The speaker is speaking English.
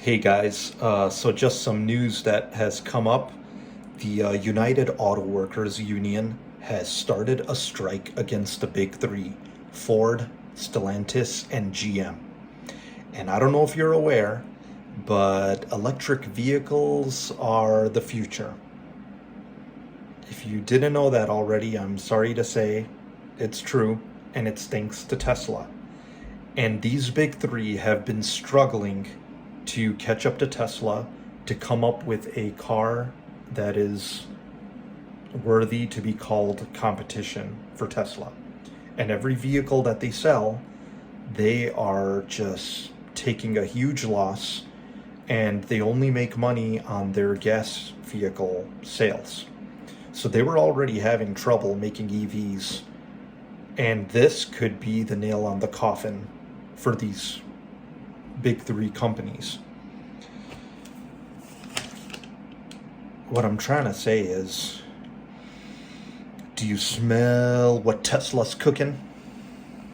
Hey guys, so just some news that has come up. The United Auto Workers Union has started a strike against the big three: Ford, Stellantis, and GM. And I don't know if you're aware, but electric vehicles are the future. If you didn't know that already, I'm sorry to say it's true, and it's thanks to Tesla. And these big three have been struggling to catch up to Tesla to come up with a car that is worthy to be called competition for Tesla. And every vehicle that they sell, they are just taking a huge loss, and they only make money on their gas vehicle sales. So they were already having trouble making EVs, and this could be the nail on the coffin for these big three companies. What I'm trying to say is, do you smell what Tesla's cooking?